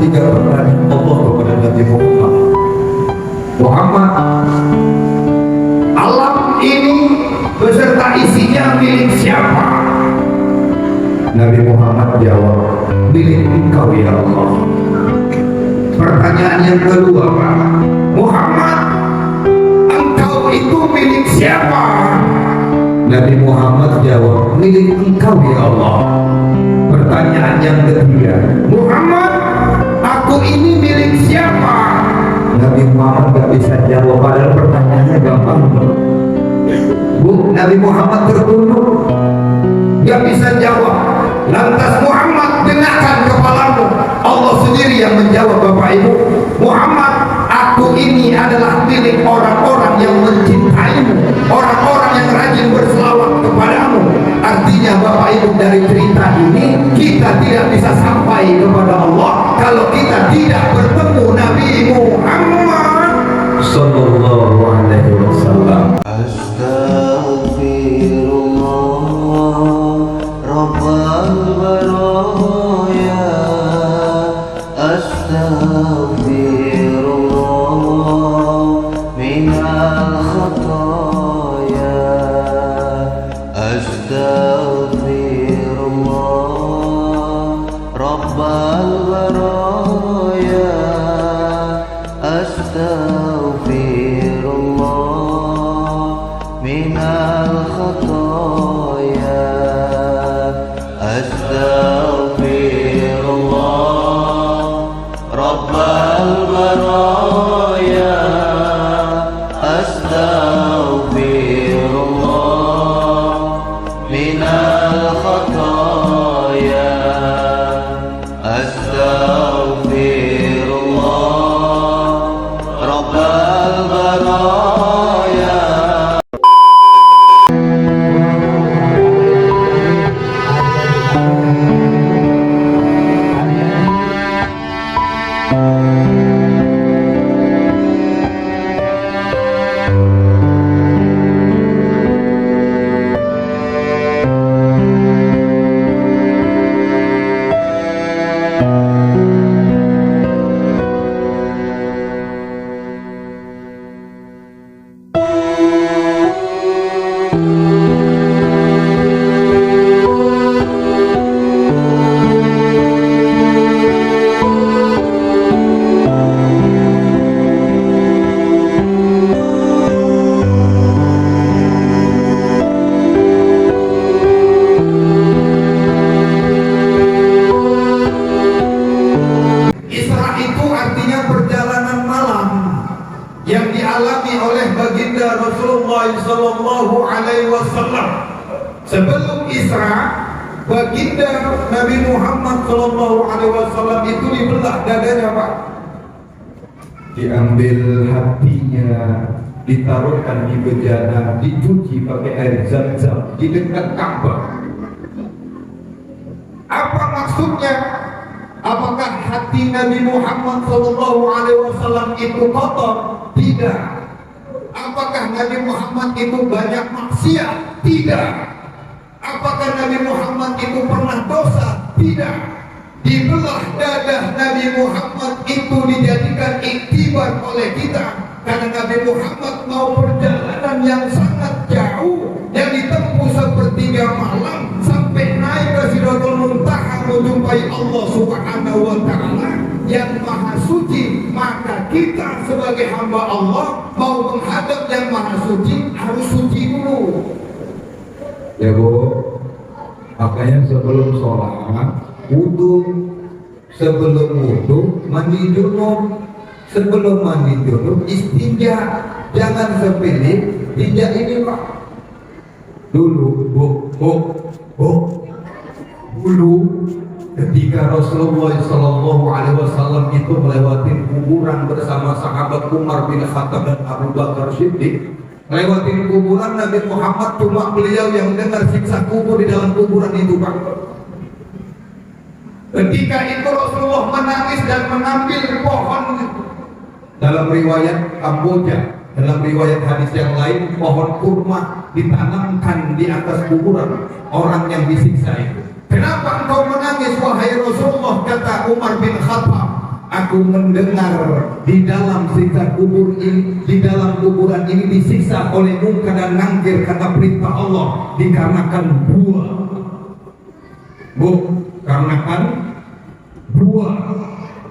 3 pertanyaan Allah kepada Nabi Muhammad. Muhammad, alam ini beserta isinya milik siapa? Nabi Muhammad jawab, milik Engkau ya Allah. Pertanyaan yang kedua, Pak, Muhammad, Engkau itu milik siapa? Nabi Muhammad jawab, milik Engkau ya Allah. Pertanyaan yang ketiga, Muhammad, aku ini milik siapa? Nabi Muhammad gak bisa jawab, padahal pertanyaannya gampang. Bu, Nabi Muhammad tertunduk, gak bisa jawab. Lantas Muhammad, dengarkan kepalamu, Allah sendiri yang menjawab. Bapak Ibu, Muhammad, aku ini adalah milik orang-orang yang mencintaimu, orang-orang yang rajin berselawat kepadamu. Artinya Bapak Ibu, dari cerita ini kita tidak bisa sampai kepada Allah kalau kita tidak bertemu Nabi Muhammad sallallahu alaihi wasallam. Astaghfirullah Rabbal baraya, astaghfirullah minal khataya, astaghfirullah Rabbal baraya, astaghfirullah minal khataya, astaghfirullah Rabbal baraya, astaghfirullah minal khataya, astaghfirullah Rabbal baraya. Yang dialami oleh baginda Rasulullah sallallahu alaihi wasallam. Sebelum Isra, baginda Nabi Muhammad sallallahu alaihi wasallam itu dibelah dadanya, Pak. Diambil hatinya, ditaruhkan di bejana, dicuci pakai air Zam-Zam di dekat Ka'bah. Apa maksudnya? Apakah hati Nabi Muhammad sallallahu alaihi wasallam itu kotor? Tidak. Apakah Nabi Muhammad itu banyak maksiat? Tidak. Apakah Nabi Muhammad itu pernah dosa? Tidak. Dibelah dadah Nabi Muhammad itu dijadikan iktibar oleh kita, karena Nabi Muhammad mau perjalanan yang sangat jauh, yang ditempuh sepertiga malam sampai naik ke Sidratul Muntaha menjumpai Allah Subhanahu wa Ta'ala yang Maha Suci. Maka kita sebagai hamba Allah mau menghadap yang Maha Suci harus suci dulu. Ya Bu, makanya sebelum sholat wudu, sebelum wudu mandi junub, sebelum mandi junub istinja. Jangan sepele tinja ini, Pak. Dulu dulu ketika Rasulullah sallallahu alaihi wasallam itu melewati kuburan bersama sahabat Umar bin Khattab dan Abu Bakar Siddiq, melewati kuburan, Nabi Muhammad cuma beliau yang dengar siksa kubur di dalam kuburan itu, Pak. Ketika itu Rasulullah menangis dan mengambil pohon. Dalam riwayat Kamboja, dalam riwayat hadis yang lain, pohon kurma ditanamkan di atas kuburan orang yang disiksa itu. Kenapa engkau menangis wahai Rasulullah? Kata Umar bin Khattab, Aku mendengar di dalam siksa kubur ini, di dalam kuburan ini disiksa oleh munkar dan nangkir kata perintah Allah dikarenakan buah. Bu, karenakan buah.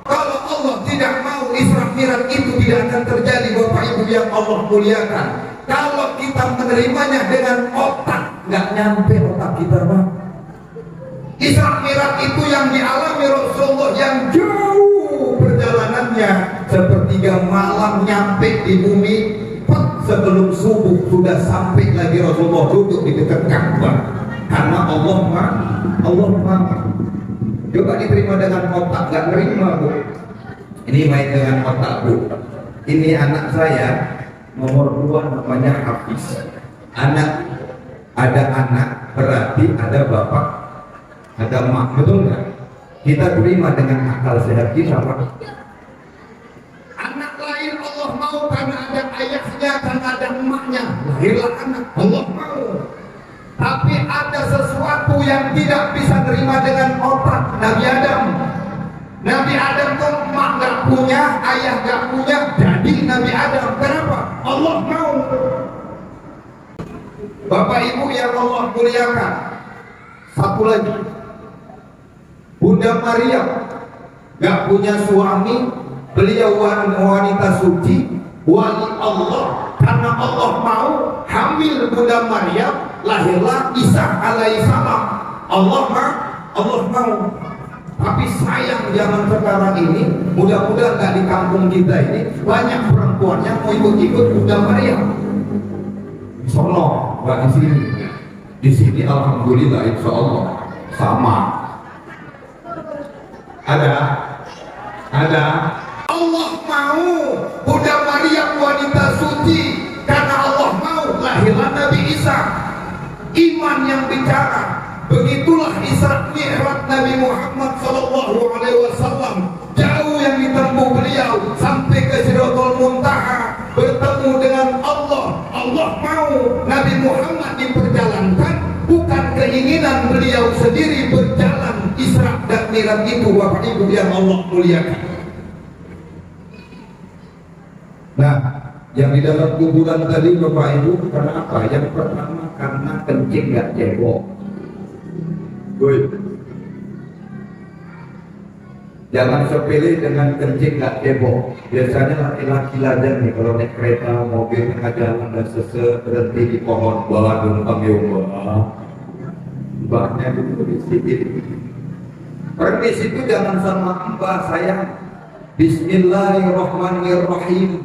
Kalau Allah tidak mau Isra Mi'raj itu tidak akan terjadi, Bapak Ibu yang Allah muliakan. Kalau kita menerimanya dengan otak, nggak nyampe otak kita, Pak. Isra Mi'raj itu yang dialami Rasulullah yang jauh perjalanannya, sepertiga malam nyampe di bumi, sebelum subuh sudah sampai lagi Rasulullah duduk di dekat Ka'bah. Karena Allah Maha. Coba diterima dengan otak, nggak nerima, Bu. Ini main dengan otak, Bu. Ini anak saya nomor 2 namanya Hafiz. Ada anak berarti ada bapak, ada emak, betul nggak? Kita terima dengan akal sehat kita, Pak. Anak lahir Allah mau karena ada ayahnya, karena ada emaknya. Lahirlah anak, Allah mau. Tapi ada sesuatu yang tidak bisa terima dengan otak. Nabi Adam tuh emak nggak punya, ayah nggak punya, jadi Nabi Adam. Kenapa? Allah mau. Bapak Ibu yang Allah muliakan, satu lagi, Bunda Maria nggak punya suami, beliau wanita suci, wali Allah. Karena Allah mau hamil Bunda Maria, lahirlah Isa alaihissalam. Allah mau. Tapi sayang zaman sekarang ini, mudah-mudahan nggak di kampung kita ini banyak perempuan yang mau ikut-ikut Bunda Maria. Solo, nggak di sini. Di sini alhamdulillah insya Allah sama. Ada. Allah mau Bunda Maria wanita suci, karena Allah mau lahirlah Nabi Isa. Iman yang bicara. Begitulah Isra Mi'raj Nabi Muhammad SAW. Jauh yang ditempuh beliau sampai ke Sidratul Muntaha, bertemu dengan Allah. Allah mau Nabi Muhammad diperjalankan, bukan keinginan beliau sendiri berjalan Isra dan Mi'raj itu, Bapak Ibu yang Allah muliakan. Nah, yang di dalam kuburan tadi Bapak Ibu karena apa? Yang pertama karena kencing gak cebok. Jangan sepele dengan kencing gak cebok. Biasanya laki-laki lajang nih kalau naik kereta, mobil, tengah jalan dan berhenti di pohon, bawa numpang mbaknya dulu di situ. Permisi itu jangan sama mbak sayang. Bismillahirrahmanirrahim.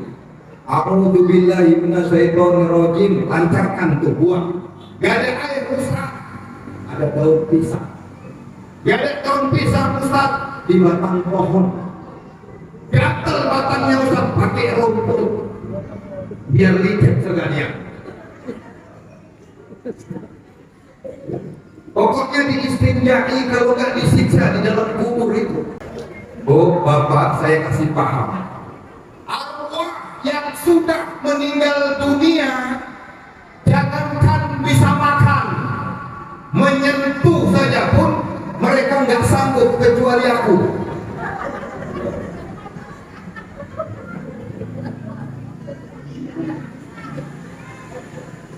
A'udzubillahi minasyaitonirrajim. Lancarkan tuh, buang. Gak ada air rusak. Ada daun pisang. Gak ada daun pisang Ustaz di batang pohon. Gatel batangnya Ustaz, pakai rumput biar licin sekalian. Pokoknya diistinjai kalau gak disiksa di dalam kubur itu. Oh Bapak, saya kasih paham. Arwah yang sudah meninggal dunia, jangankan bisa makan, menyentuh saja pun mereka nggak sanggup kecuali aku.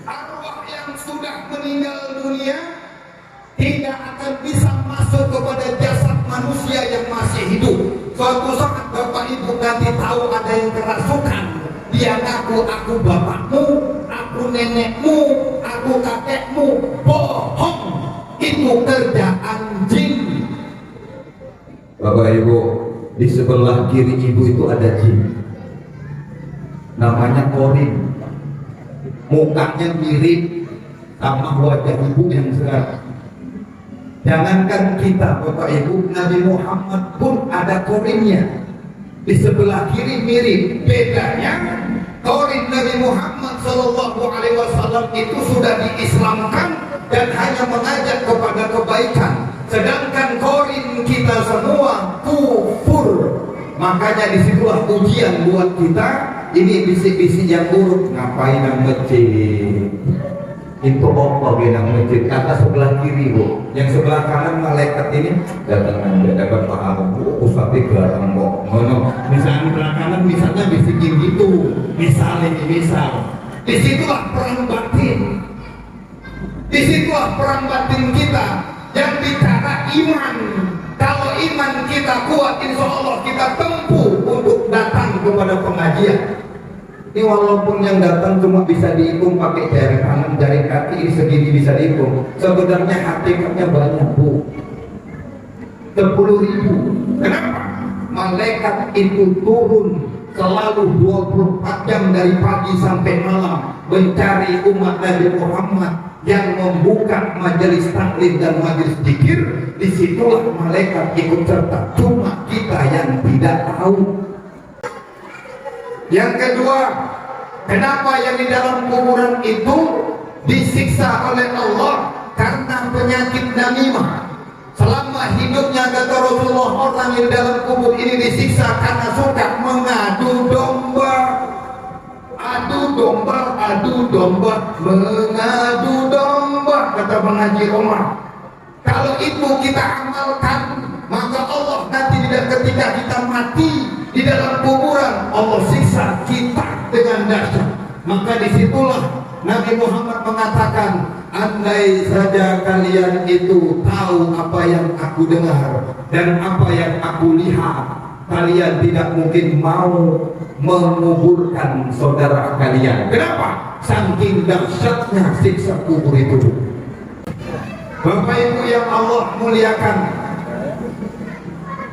Arwah yang sudah meninggal dunia tidak akan bisa masuk kepada jasad manusia yang masih hidup. Suatu saat Bapak Ibu nanti tahu ada yang kerasukan, dia ngaku aku bapakmu, aku nenekmu, aku kakekmu. Bohong, itu kerja anjing. Bapak Ibu, di sebelah kiri ibu itu ada jin, namanya Korin. Mukanya mirip sama wajah ibu yang sekarang. Jangankan kita Bapak Ibu, Nabi Muhammad pun ada korinnya. Di sebelah kiri mirip. Bedanya korin Nabi Muhammad SAW itu sudah diislamkan dan hanya mengajak kepada kebaikan. Sedangkan korin kita semua kufur. Makanya disitulah ujian buat kita. Ini bisik-bisik yang buruk. Ngapain nang masjid? Itu apa nang masjid? Kata sebelah kiri, Bu. yang sebelah kanan malaikat ini datang anda dapat pahala. Ustaz gelarang kok. Misalnya sebelah kanan misalnya bisikin gitu. Misal. Disitulah perang batin. Disitulah perang batin kita yang bicara iman. Kalau iman kita kuat, insya Allah kita tempuh untuk datang kepada pengajian. Ini walaupun yang datang cuma bisa dihitung pakai jari kanan, jari kaki ini segini bisa dihitung. Sebenarnya hakikatnya banyak bu, 10.000. Kenapa? Malaikat itu turun selalu 24 jam dari pagi sampai malam mencari umat Nabi Muhammad yang membuka majelis taklim dan majelis zikir. Disitulah malaikat ikut serta, cuma kita yang tidak tahu. Yang kedua, kenapa yang di dalam kuburan itu disiksa oleh Allah? Karena penyakit namimah. Selama hidupnya kata Rasulullah, orang yang di dalam kubur ini disiksa karena suka mengadu domba. Adu domba, mengadu domba, kata pengaji Umar. Kalau itu kita amalkan, maka Allah nanti ketika kita mati di dalam kuburan, Allah siksa kita dengan dahsyat. Maka disitulah Nabi Muhammad mengatakan, andai saja kalian itu tahu apa yang aku dengar dan apa yang aku lihat, kalian tidak mungkin mau menguburkan saudara kalian. Kenapa? Saking dahsyatnya siksa kubur itu. Bapak Ibu yang Allah muliakan,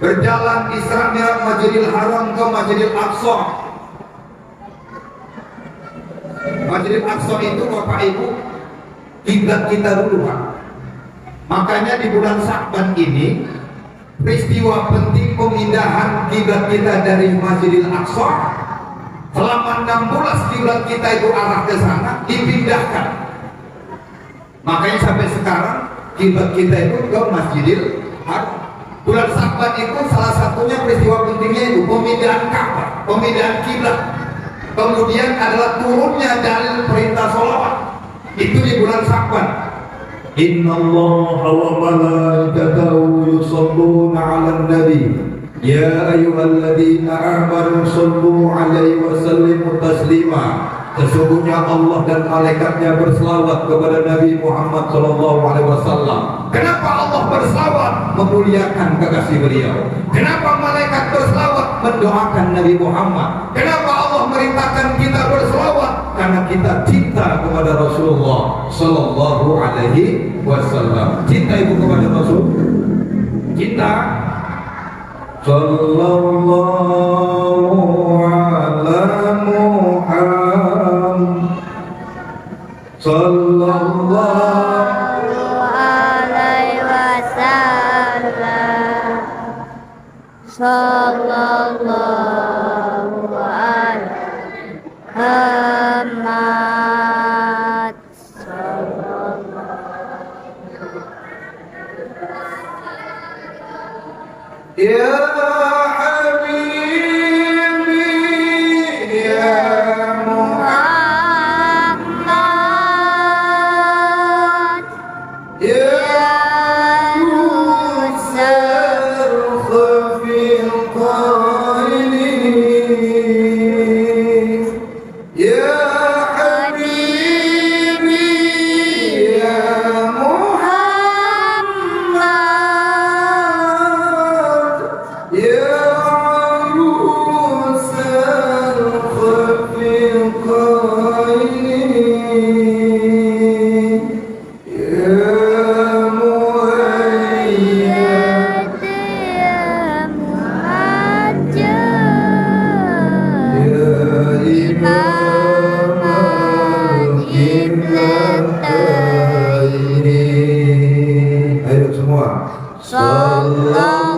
berjalan Isra Mi'raj Masjidil Haram ke Masjidil Aqsa. Masjidil Aqsa itu Bapak Ibu kiblat kita dulu Pak. Makanya di bulan Sya'ban ini peristiwa penting pemindahan kiblat kita dari Masjidil Aqsa. Selama 16 kiblat kita itu arah ke sana dipindahkan. Makanya sampai sekarang kiblat kita itu ke Masjidil Haram. Bulan Sya'ban itu salah satunya peristiwa pentingnya itu pemindahan Ka'bah, pemindahan kiblat. Kemudian adalah turunnya dalil perintah sholawat. Itu di bulan Sya'ban. Inna Allah wa malaikatahu yusalluna 'alan nabi ya ayyuhalladzina amanu sallu 'alaihi wa sallimu taslima. Sesungguhnya Allah dan malaikatnya berselawat kepada Nabi Muhammad SAW. Kenapa Allah berselawat? Memuliakan kekasih beliau. Kenapa malaikat berselawat? Mendoakan Nabi Muhammad. Kenapa Allah merintahkan kita berselawat? Karena kita cinta kepada Rasulullah SAW. Cinta ibu kepada Rasul. Cinta. Sallallahu ala Muhammad. Sallallahu alaihi wasallam. Sallallahu alaihi Muhammad. Ya Habibi ya Muhammad ya Musar khafil qailin ya Habibi ya Muhammad ya Musar khafil qailin ya Muhayyad ya Muhajjal ya Imam al-Qiblataini. Ayo semua. Sallallahu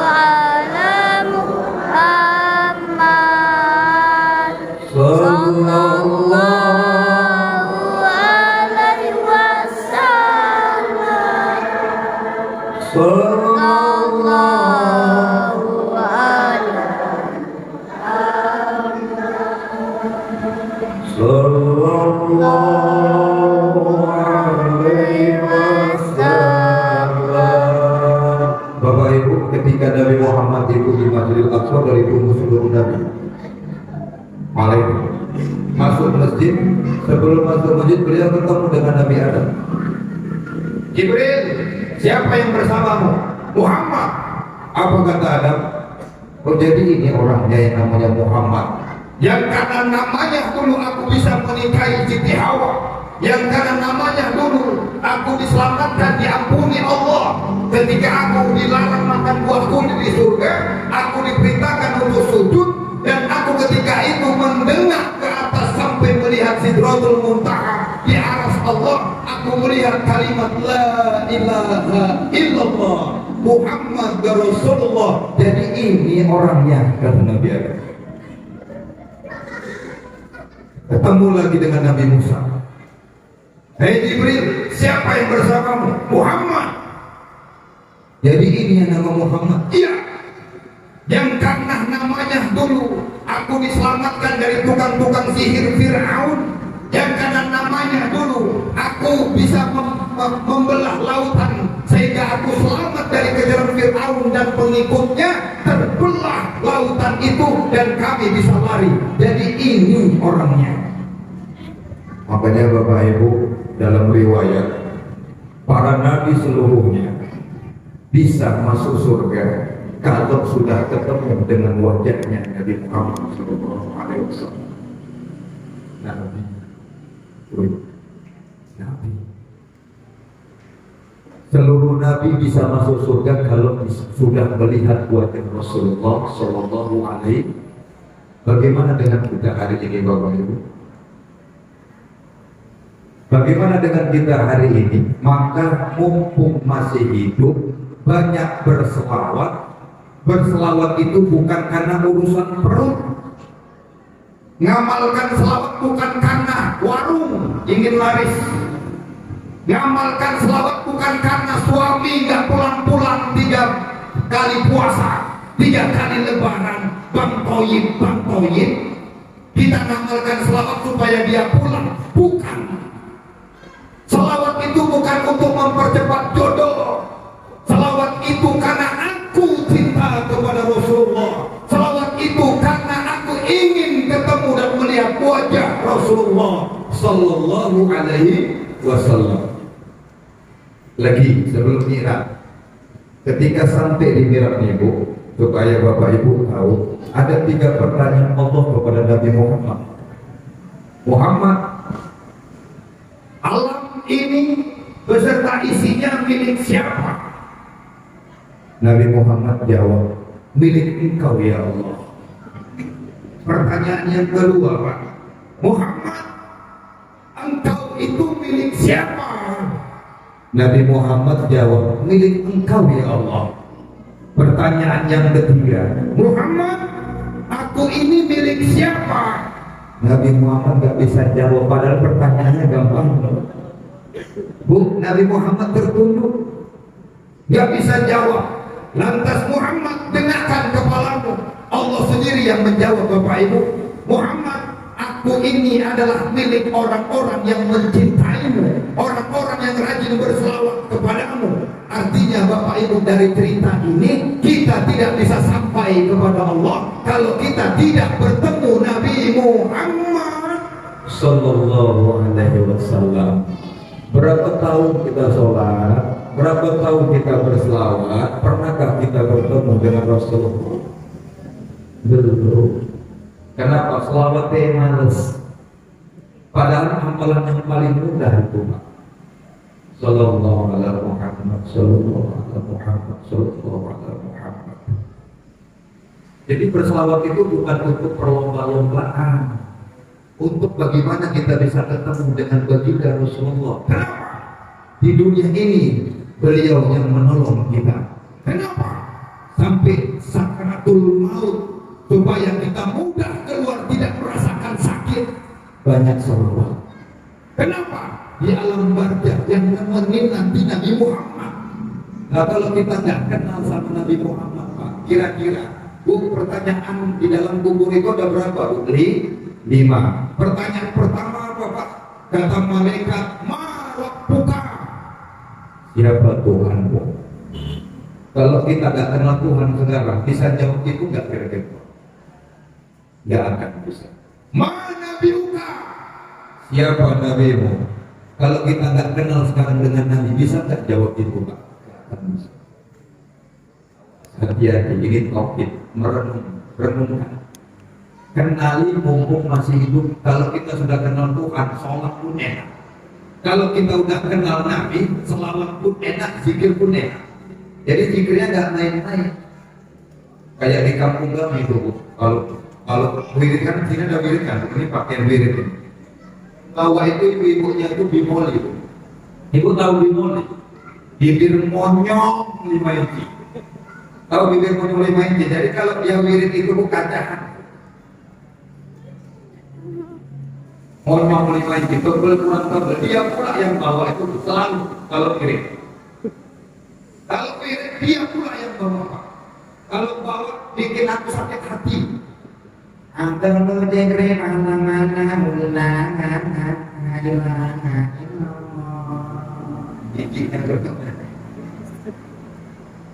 ala Muhammad. Sallallahu alaihi wasallam. Sallallahu alaihi wasallam. Muhammad itu di Masjidil Aqsa dari umur seluruh Nabi. Malaikat masuk masjid, sebelum masuk masjid beliau bertemu dengan Nabi Adam. Jibril, siapa yang bersamamu? Muhammad. Apa kata Adam? Oh, jadi ini orangnya yang namanya Muhammad, yang karena namanya dulu aku bisa menikahi Siti Hawa, yang karena namanya dulu aku diselamatkan, diampuni Allah ketika aku dilarang makan buah kuning di surga, aku diperintahkan untuk sujud, dan aku ketika itu mendengar ke atas sampai melihat Sidratul Muntaha di aras Allah, aku melihat kalimat la ilaha illallah Muhammad Rasulullah. Jadi ini orangnya, kata Nabi Adam. Ketemu lagi dengan Nabi Musa. Hei Jibril, siapa yang bersamamu? Muhammad. Jadi ini yang nama Muhammad? Iya. Yang karena namanya dulu aku diselamatkan dari tukang-tukang sihir Fir'aun, yang karena namanya dulu aku bisa membelah lautan sehingga aku selamat dari kejaran Fir'aun dan pengikutnya, terbelah lautan itu dan kami bisa lari. Jadi ini orangnya. Makanya Bapak Ibu, dalam riwayat para nabi seluruhnya bisa masuk surga kalau sudah ketemu dengan wajahnya Nabi Muhammad SAW. Nabi. Seluruh nabi bisa masuk surga kalau sudah melihat wajah Rasulullah Sallallahu Alaihi. Bagaimana dengan kita hari ini, Bapak Ibu? Bagaimana dengan kita hari ini? Maka mumpung masih hidup, banyak berselawat. Berselawat itu bukan karena urusan perut. Ngamalkan selawat bukan karena warung ingin laris. Ngamalkan selawat bukan karena suami nggak pulang-pulang 3 kali puasa, 3 kali lebaran, bang toyib. Kita ngamalkan selawat supaya dia pulang, bukan. Selawat itu bukan untuk mempercepat jodoh. Selawat itu karena aku cinta kepada Rasulullah. Selawat itu karena aku ingin ketemu dan melihat wajah Rasulullah Sallallahu Alaihi Wasallam. Lagi sebelum Mi'raj, ketika sampai di Mi'raj Ibu, supaya Bapak Ibu tahu, ada 3 pertanyaan Allah kepada Nabi Muhammad. Muhammad, alam ini beserta isinya milik siapa? Nabi Muhammad jawab, milik Engkau ya Allah. Pertanyaan yang kedua, Pak, Muhammad, Engkau itu milik siapa? Nabi Muhammad jawab, milik Engkau ya Allah. Pertanyaan yang ketiga, Muhammad, aku ini milik siapa? Nabi Muhammad gak bisa jawab, padahal pertanyaannya gampang. Bu, Nabi Muhammad tertunduk, gak bisa jawab. Lantas Muhammad, dengarkan kepalamu. Allah sendiri yang menjawab, Bapak Ibu. Muhammad, aku ini adalah milik orang-orang yang mencintaimu, orang-orang yang rajin berselawat kepadamu. Artinya Bapak Ibu, dari cerita ini kita tidak bisa sampai kepada Allah kalau kita tidak bertemu Nabi Muhammad Sallallahu Alaihi Wasallam. Berapa tahun kita sholat, berapa tahun kita berselawat, pernahkah kita bertemu dengan Rasulullah? Belum. Kenapa? Selawatnya males. Padahal amalan yang paling mudah itu, Pak. Sallallahu alaihi Muhammad, sallallahu alaihi Muhammad, sallallahu alaihi Muhammad. Jadi berselawat itu bukan untuk perlomba-lombaan, untuk bagaimana kita bisa ketemu dengan baginda Rasulullah. Kenapa? Di dunia ini beliau yang menolong kita. Kenapa? Sampai sakaratul maut, supaya kita mudah keluar, tidak merasakan sakit. Banyak salawat. Kenapa? Di alam barzakh yang nemenin nanti Nabi Muhammad. Nah, kalau kita nggak kenal sama Nabi Muhammad, Pak, kira-kira pertanyaan di dalam kubur itu ada berapa, Bu? 5. Pertanyaan pertama apa, Pak? Kata malaikat, ma rabbuka? Siapa Tuhanmu? Kalau kita nggak kenal Tuhan sekarang, bisa jawab itu nggak kira-kira? Nggak akan bisa. Mana biuka? Siapa nabimu? Kalau kita nggak kenal sekarang dengan Nabi, bisa nggak jawab itu, Pak? Nggak akan bisa. Hati-hati, ini topik renungkan. Kenali mumpung masih hidup. Kalau kita sudah kenal Tuhan, sholat pun enak. Kalau kita udah kenal Nabi, selawat pun enak, zikir pun enak. Jadi zikirnya nggak main-main. Kayak di kampung kami itu, kalau wirid kan, sini ada wirid kan, ini pakaian wirid ini. Bahwa itu ibu-ibunya itu bimoli. Ibu tahu bimoli? Bibir monyong 5 inci. Tahu bibir monyong 5 inci? Jadi kalau dia wirid itu kacahan. Monyong 5 inci, tebel kurang tebel. Dia pula yang bawa itu selalu kalau wirid. Kalau wirid dia pula yang bawa. Kalau bawa bikin aku sakit hati. Antar lo jengre mana-mana ulangan ilangan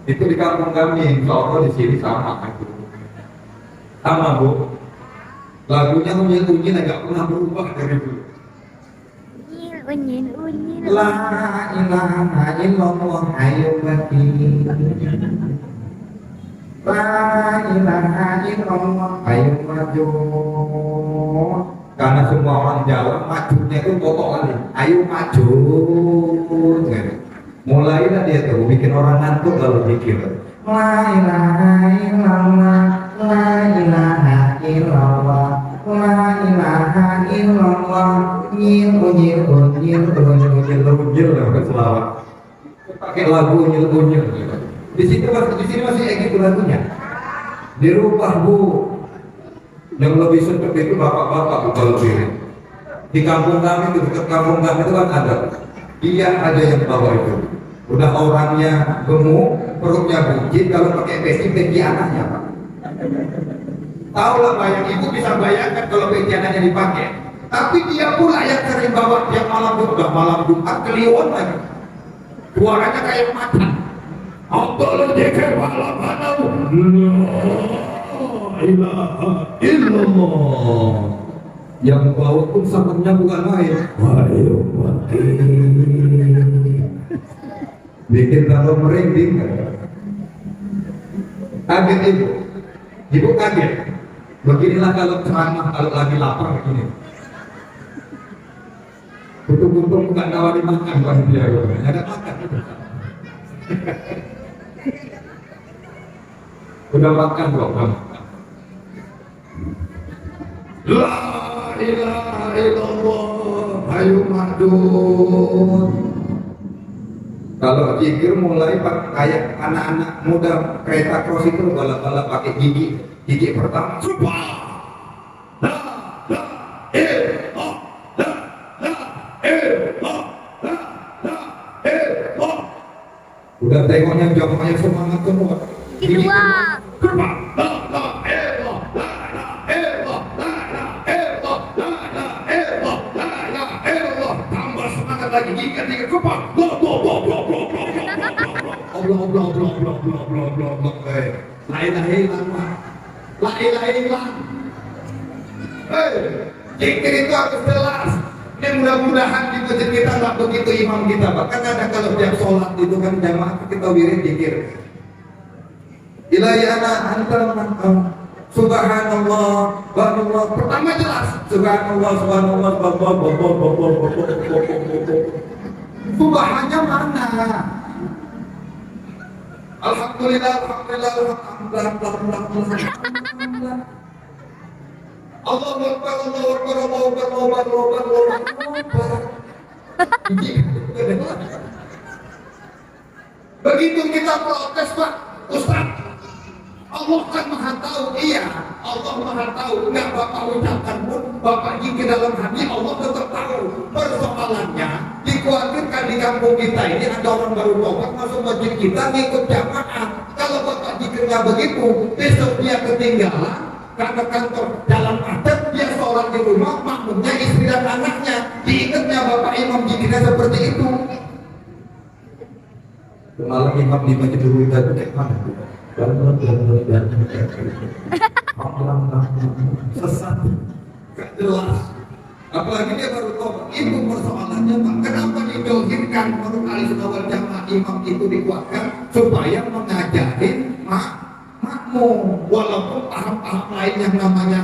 itu di kampung kami, Solo di sini sama itu. Sama Bu. Lagunya unyin-unyin agak pernah berubah dari dulu. Unyin. La ilaha illallah ayo bagi. La ilaha illallah ayo maju. Karena semua orang Jawa majunya itu potongan, ayo maju. Mulailah dia tuh bikin orang ngantuk kalau zikir. La ilaha illallah, la ilaha illallah, la ilaha illallah. Nyil selawat. Pakai lagu nyil. Di sini masih kayak gitu lagunya. Dirubah Bu. Yang lebih sedap itu bapak-bapak kalau pilih. Di kampung kami itu, dekat kampung kami itu kan ada. Dia ada yang bawa itu. Udah orangnya gemuk, perutnya buncit, kalau pakai peci anaknya Pak. Tahu lah bayang, ibu bisa bayangkan kalau peci anaknya dipakai. Tapi dia pula yang sering bawa tiap malam itu, udah malam Jumat kliwon lagi. Suaranya kayak macan. Allah jekir malam manau. La ilaha illallah. Yang bawa pun sangatnya bukan lain. Ayo mati. Bikin kalau merinding. Kaget ibu kaget. Beginilah kalau ceramah kalau lagi lapar begini. Butuh-butuh bukan nawari makan kan dia. Ada makan. Udah makan belum? La ilaha illallah ayo madun. Kalau zikir mulai kayak anak-anak muda kereta cross itu balap-balap pakai gigi pertama udah tengoknya jamaahnya semangat semua. Kedua lagi tiga kepak la ilaha illallah. Zikir itu harus jelas. Dan mudah-mudahan di masjid kita nggak begitu imam kita. Bahkan ada kalau tiap sholat itu kan jamaah kita wirid zikir. Ilayana antal makam. Subhanallah, Subhanallah. Pertama jelas. Subhanallah, Subhanallah, Subhannya mana? Alhamdulillah, Alhamdulillah, Alhamdulillah. Allahu Akbar, Allahu Akbar, Allahu Akbar, Allahu Akbar, Allahu Akbar. Begitu kita protes Pak Ustaz, Allah kan maha tahu. Iya, Allah maha tahu. Enggak Bapak ucapkan pun, Bapak zikir dalam hati, Allah tetap tahu. Persoalannya dikhawatirkan di kampung kita ini ada orang baru tobat masuk masjid kita ngikut jamaah. Kalau Bapak zikirnya begitu, besok dia ketinggalan karena kantor dalam adat, dia sholat di rumah, makmumnya istri dan anaknya. Diingatnya Bapak Imam zikirnya seperti itu. Malah imam di masjid dulu itu kayak mana? Sesat, gak jelas. Apalagi dia baru tobat. Itu persoalannya Pak. Kenapa didolhirkan menurut Ahlussunnah wal Jamaah imam itu dikuatkan supaya mengajarin makmum, walaupun paham-paham lain yang namanya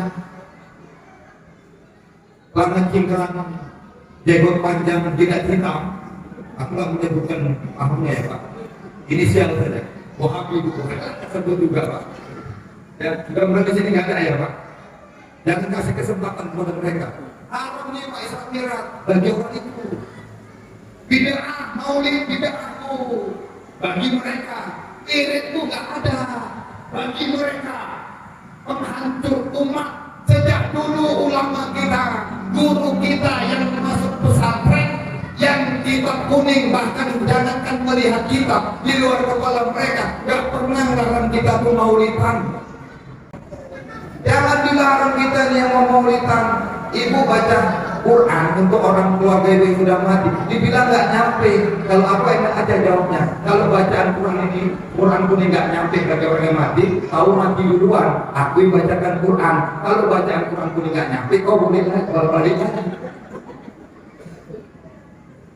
lengan cingkrang, jenggot panjang, jidat hitam. Aku nggak menyebutkan pahamnya ya Pak. Inisial saja. Wahabi itu sebut juga Pak. Ya, mudah-mudahan di sini nggak ada ya Pak. Jangan kasih kesempatan kepada mereka. Haram nih Pak Isra Mi'raj bagi orang itu. Bid'ah, maulid bid'ah bagi mereka. Irit itu nggak ada bagi mereka. Penghancur umat. Sejak dulu ulama kita, guru kita yang masuk pesantren, yang kitab kuning, bahkan jangankan melihat kitab di luar kepala mereka, gak pernah larang kita tuh maulidan. Jangan dilarang kita nih yang mau maulidan. Ibu baca Quran untuk orang keluarga ibu yang sudah mati, dibilang gak nyampe. Kalau apa enak aja jawabnya. Kalau bacaan Quran ini, Quran kuning gak nyampe bagi orang yang mati, tahu mati duluan. Aku yang bacakan Quran. Kalau bacaan Quran kuning gak nyampe, kau boleh balik lagi.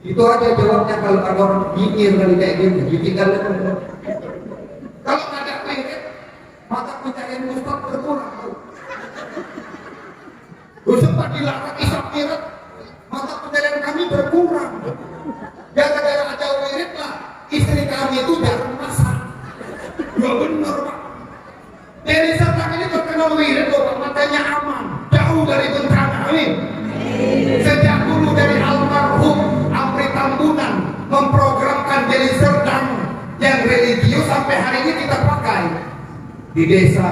Itu aja jawabnya kalau ada orang nyinyir kali kayak gini. Ditinggal. Kalau nggak ada wirid, maka pencahayaan Ustaz berkurang. Sempat dilarang Isra Mi'raj, maka pencahayaan kami berkurang. Gara-gara ada wirid lah, istri kami itu jarang masak. Ya benar Pak. Dari serta ini terkenal wirid loh, matanya aman, jauh dari bencana. Amin. Sejak dulu dari almarhum Amri Tambunan memprogramkan Deli Serdang yang religius sampai hari ini kita pakai di desa.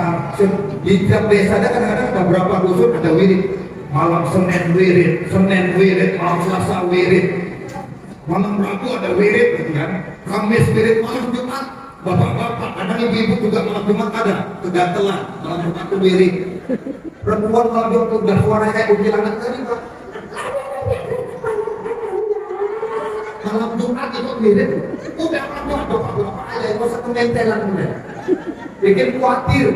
Di tiap desa ada kadang-kadang ada beberapa dusun ada wirid. Malam Senin wirid, malam Selasa wirid, malam Rabu ada wirid, kan? Kamis wirid, malam Jumat. Bapak-bapak, kadang ibu-ibu juga malam Jumat ada kegantelan, malam Jumat itu wirid. Perempuan malam Jumat udah suaranya kayak kuntilanak tadi Pak. Malam Jumat itu wirid, udah malam Jumat bapak-bapak aja, nggak usah kementelan udah. Bikin khawatir,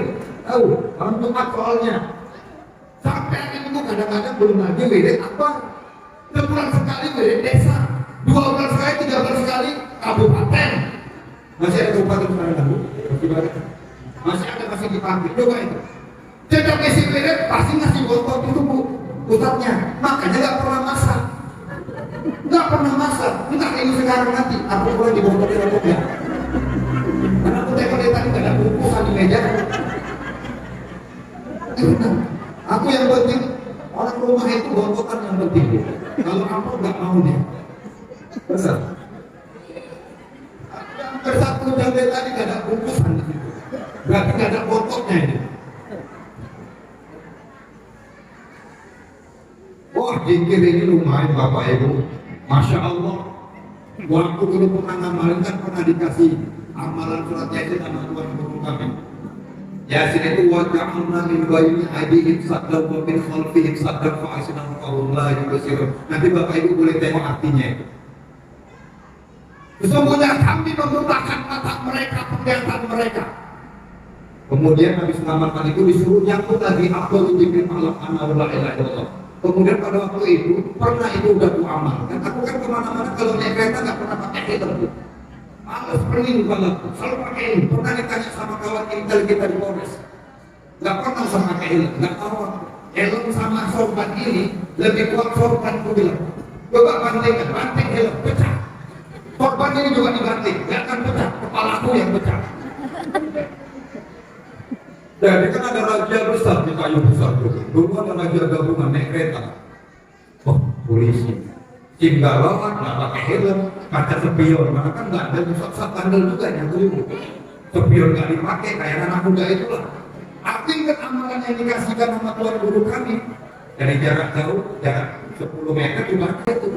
tahu? Malam Jumat soalnya. Sampai hari itu kadang-kadang belum lagi wirid apa? Sebulan sekali wirid desa, 2 bulan sekali, 3 bulan sekali kabupaten. Masih ada kabupaten sekarang Bu? Masih ada, masih dipanggil. Coba itu. Setiap isi wirid pasti ngasih botol itu Bu, pusatnya. Makanya nggak pernah masak. Nggak pernah masak. Entah ini sekarang nanti. Aku boleh dibototin atau enggak? Karena aku tengok dari tadi nggak ada bungkusan di meja. Aku yang penting orang rumah itu bontokan yang penting. Kalau kamu nggak mau nih, besar. Hampir 1 jam dari tadi nggak ada bungkusan di situ. Berarti nggak ada botolnya ini. Wah, zikir ini lumayan Bapak Ibu. Masya Allah. Waktu dulu pernah ngamalin kan pernah dikasih amalan surat Yasin sama Tuhan guru kami. Yasin itu wajahna min baini aydihim saddan wa min khalfihim saddan fa asinahum qawlun la yubsirun. Nanti Bapak Ibu boleh tengok artinya itu. Sesungguhnya kami membutakan mata mereka, penglihatan mereka. Kemudian habis mengamalkan itu disuruh nyambut lagi Abdul Jibril malam anna la ilaha illallah. Kemudian pada waktu itu pernah itu udah aku amalkan. Aku kan kemana-mana kalau naik kereta nggak pernah pakai helm. Males perlu banget, selalu pakai helm. Pernah ditanya sama kawan intel kita di Polres, nggak pernah sama pakai helm, nggak tahu. Helm sama sorban ini lebih kuat sorban, aku bilang. Coba bantingkan, banting helm pecah. Sorban ini juga dibanting, nggak akan pecah. Kepalaku yang pecah. Jadi kan ada raja besar di kayu besar tuh. Dulu ada raja gabungan naik kereta. Oh, polisi. Tinggal banget, nggak pakai helm, kaca spion. Mana kan nggak ada pusat tandel juga yang dulu. Spion nggak dipakai, kayak anak muda itulah. Aku ingat amalan yang dikasihkan sama Tuhan guru kami. Dari jarak jauh, jarak 10 meter juga itu.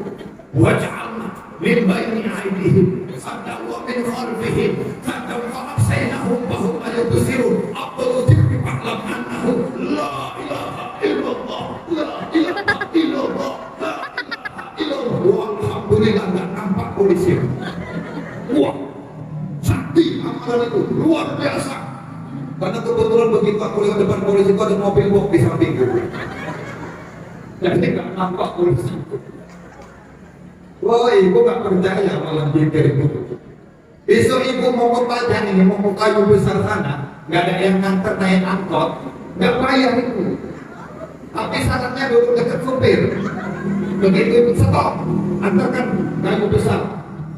Waj'alna min baini aydihim saddan wa min khalfihim saddan fa absaynahum wa hum la yubsirun. Abdul Jibril fa'lam annahu la ilaha illallah, la ilaha illallah, la ilaha illallah. Alhamdulillah nggak nampak polisi. Wah, begitu aku lewat depan polisi itu ada mobil box di sampingku. Jadi nggak nampak polisi. Wah, ibu nggak percaya malah pikir itu. Besok ibu mau ke Padang ini, mau ke Kayu Besar sana, nggak ada yang nganter naik angkot, nggak bayar itu. Tapi syaratnya duduk dekat supir. Begitu ibu stop, antarkan Kayu Besar.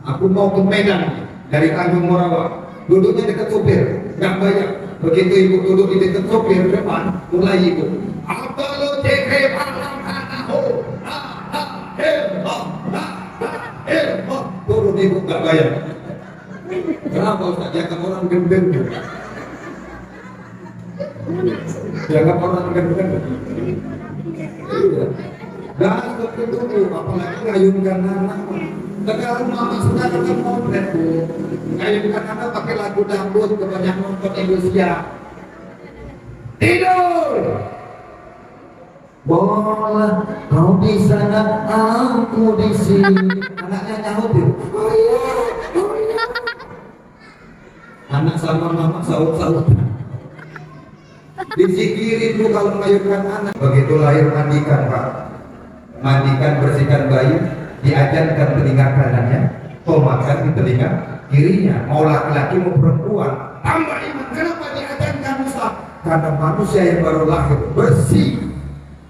Aku mau ke Medan dari Tanjung Morawa, duduknya dekat supir, nggak bayar. Begitu ibu duduk di dekat supir depan, mulai ibu. Apa lo cekre palang anaho? Turun ibu nggak bayar. Kenapa Ustaz? Jangan orang gendeng. Jangan orang gendeng. Dah seperti itu, apalagi ngayunkan anak. Sekarang mama sekarang kan modern bu. Ngayunkan anak pakai lagu dangdut, kebanyak nonton Indonesia. Tidur. Boleh, kau di sana, aku di sini. Anaknya nyaut tuh. Oh iya, oh iya. Anak sama mama saut-saut. Disikirin tuh kalau melahirkan anak. Begitu lahir mandikan pak, mandikan bersihkan bayi, diajarkan telinga kanannya, tomakan di telinga kirinya. Mau laki-laki mau perempuan, tambah iman. Kenapa diajarkan Ustaz? Karena manusia yang baru lahir bersih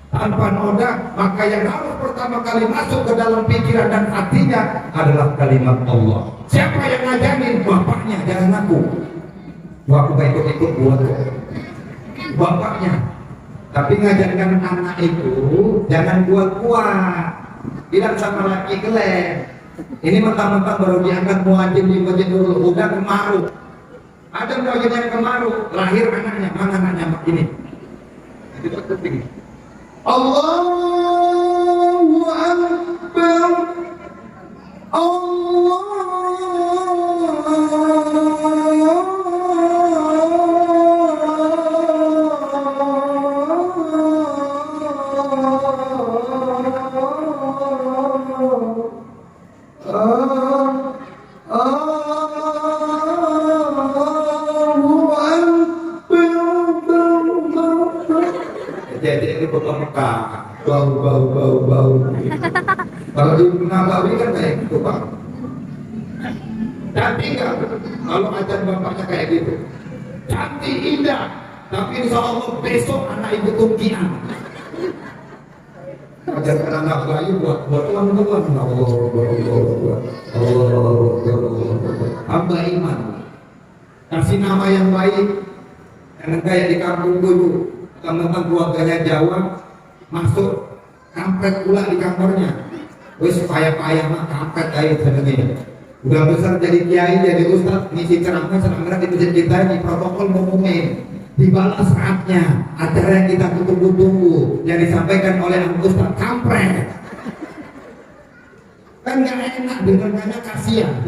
tanpa noda, maka yang harus pertama kali masuk ke dalam pikiran dan hatinya adalah kalimat Allah. Siapa yang ngajarin? Bapaknya, jangan aku. Aku gak ikut-ikut buat bapaknya. Tapi ngajarkan anak itu jangan kuat-kuat. Bilang sama laki kelek. Ini mentang-mentang baru diangkat muadzin di masjid dulu, udah kemaru. Ada muadzin yang kemaru, lahir anaknya, mana anaknya ini? Itu penting. Allahu Akbar. Jadi ini kota Mekah, bau. Kalau di Nabawi kan kayak gitu pak. Cantik nggak? Kalau ajar bapaknya kayak gitu, cantik indah. Tapi insya Allah besok anak ibu tungkian. Ajarkan anak bayi buat teman-teman. Allah, hamba iman. Kasih nama yang baik. Jangan kayak di kampung dulu. Teman-teman keluarganya Jawa masuk kampret pula di kamarnya. Wis payah-payah mah kampret aja sebenarnya. Udah besar jadi kiai, jadi ustaz, ngisi ceramah di masjid kita di protokol ngumumin. Dibalas saatnya acara yang kita tunggu-tunggu yang disampaikan oleh ustaz kampret. Kan nggak enak dengarnya, kasihan.